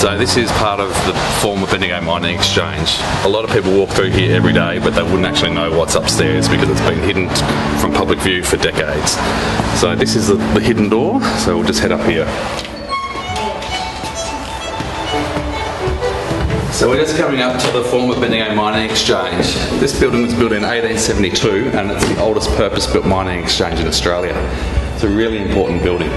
So this is part of the former Bendigo Mining Exchange. A lot of people walk through here every day, but they wouldn't actually know what's upstairs because it's been hidden from public view for decades. So this is the hidden door, so we'll just head up here. So we're just coming up to the former Bendigo Mining Exchange. This building was built in 1872 and it's the oldest purpose-built mining exchange in Australia. It's a really important building.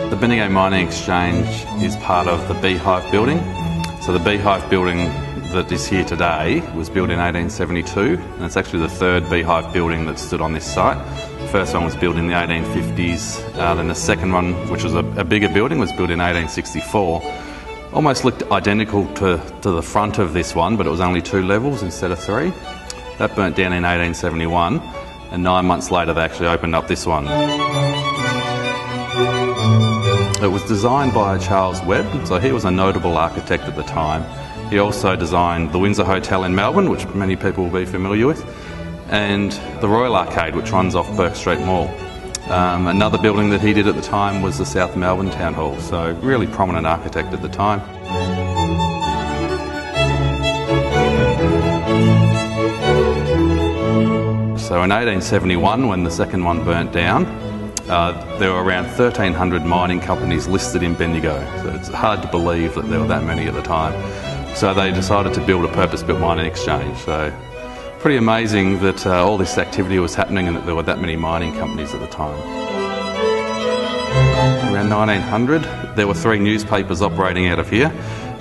The Bendigo Mining Exchange is part of the Beehive building. So the Beehive building that is here today was built in 1872, and it's actually the third Beehive building that stood on this site. The first one was built in the 1850s, then the second one, which was a bigger building, was built in 1864. Almost looked identical to the front of this one, but it was only 2 levels instead of 3. That burnt down in 1871, and 9 months later they actually opened up this one. It was designed by Charles Webb, so he was a notable architect at the time. He also designed the Windsor Hotel in Melbourne, which many people will be familiar with, and the Royal Arcade, which runs off Burke Street Mall. Another building that he did at the time was the South Melbourne Town Hall, so really prominent architect at the time. So in 1871, when the second one burnt down, there were around 1,300 mining companies listed in Bendigo, so it's hard to believe that there were that many at the time. So they decided to build a purpose-built mining exchange. So pretty amazing that all this activity was happening and that there were that many mining companies at the time. Around 1900, there were 3 newspapers operating out of here.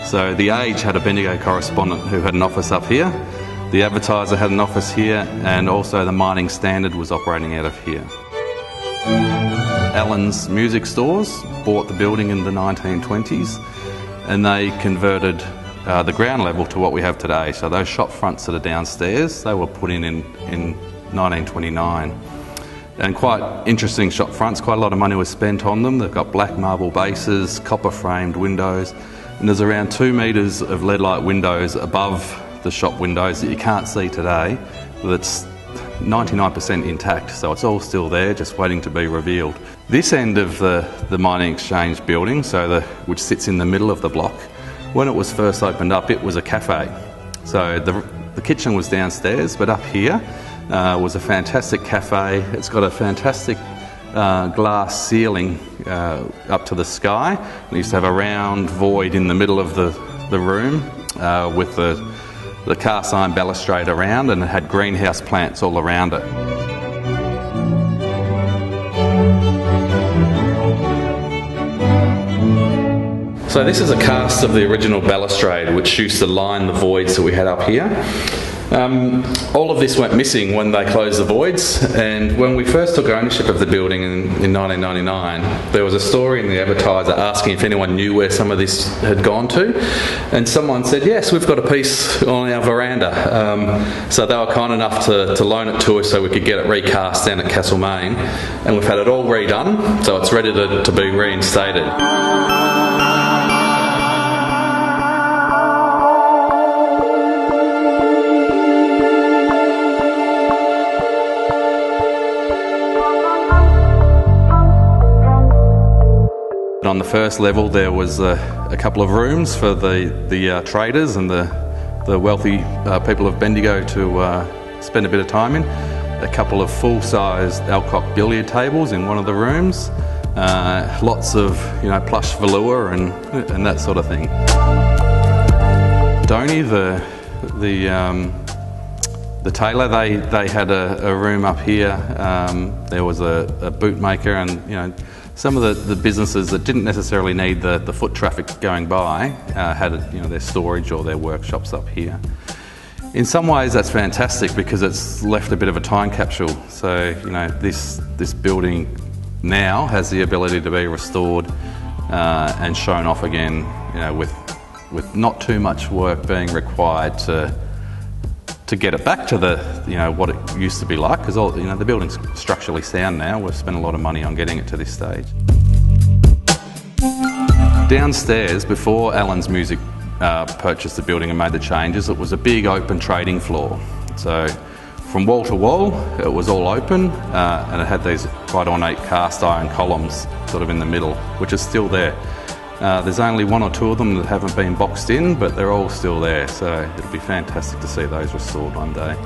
So The Age had a Bendigo correspondent who had an office up here, The Advertiser had an office here, and also the Mining Standard was operating out of here. Allen's Music Stores bought the building in the 1920s, and they converted the ground level to what we have today. So those shop fronts that are downstairs, they were put in 1929. And quite interesting shop fronts, quite a lot of money was spent on them. They've got black marble bases, copper framed windows, and there's around 2 metres of lead light windows above the shop windows that you can't see today, that's 99% intact, so it's all still there, just waiting to be revealed. This end of the mining exchange building, which sits in the middle of the block, when it was first opened up, it was a cafe. So the kitchen was downstairs, but up here was a fantastic cafe. It's got a fantastic glass ceiling up to the sky. It used to have a round void in the middle of the room with the cast iron balustrade around, and it had greenhouse plants all around it. So this is a cast of the original balustrade which used to line the voids that we had up here. All of this went missing when they closed the voids, and when we first took ownership of the building in 1999, there was a story in the Advertiser asking if anyone knew where some of this had gone to, and someone said, yes, we've got a piece on our veranda. So they were kind enough to loan it to us so we could get it recast down at Castlemaine, and we've had it all redone, so it's ready to be reinstated. On the first level there was a couple of rooms for the traders and the wealthy people of Bendigo to spend a bit of time in. A couple of full-sized Alcock billiard tables in one of the rooms. Lots of plush velour and that sort of thing. Donny, the tailor, they had a room up here. There was a bootmaker, and some of the businesses that didn't necessarily need the foot traffic going by had their storage or their workshops up here. In some ways that's fantastic because it's left a bit of a time capsule. So this building now has the ability to be restored and shown off again, with not too much work being required to get it back to what it used to be like, because the building's structurally sound now. We've spent a lot of money on getting it to this stage. Downstairs, before Allen's Music purchased the building and made the changes, it was a big open trading floor. So from wall to wall, it was all open, and it had these quite ornate cast iron columns sort of in the middle, which is still there. There's only one or two of them that haven't been boxed in, but they're all still there, so it'll be fantastic to see those restored one day.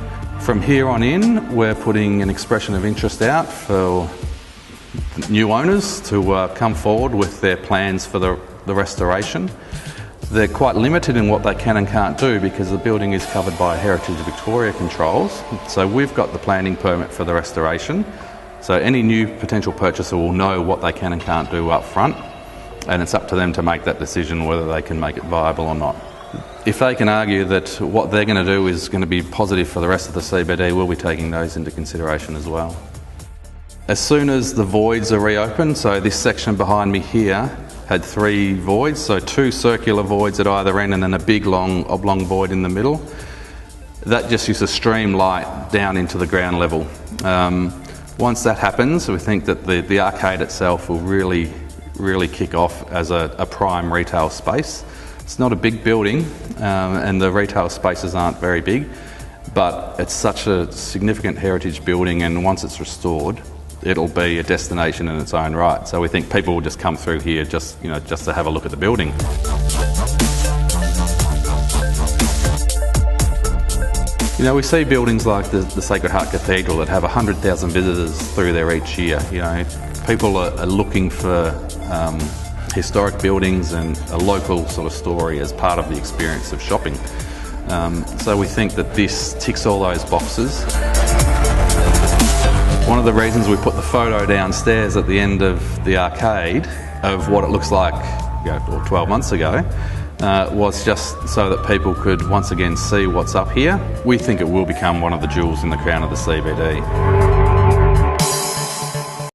From here on in, we're putting an expression of interest out for new owners to come forward with their plans for the restoration. They're quite limited in what they can and can't do because the building is covered by Heritage Victoria controls. So we've got the planning permit for the restoration. So any new potential purchaser will know what they can and can't do up front, and it's up to them to make that decision whether they can make it viable or not. If they can argue that what they're going to do is going to be positive for the rest of the CBD, we'll be taking those into consideration as well. As soon as the voids are reopened, so this section behind me here had 3 voids, so 2 circular voids at either end and then a big long oblong void in the middle. That just used to stream light down into the ground level. Once that happens, we think that the arcade itself will really kick off as a prime retail space. It's not a big building, and the retail spaces aren't very big, but it's such a significant heritage building, and once it's restored, it'll be a destination in its own right. So we think people will just come through here just to have a look at the building. You know, we see buildings like the Sacred Heart Cathedral that have 100,000 visitors through there each year. You know, people are looking for historic buildings and a local sort of story as part of the experience of shopping. So we think that this ticks all those boxes. One of the reasons we put the photo downstairs at the end of the arcade of what it looks like 12 months ago was just so that people could once again see what's up here. We think it will become one of the jewels in the crown of the CBD.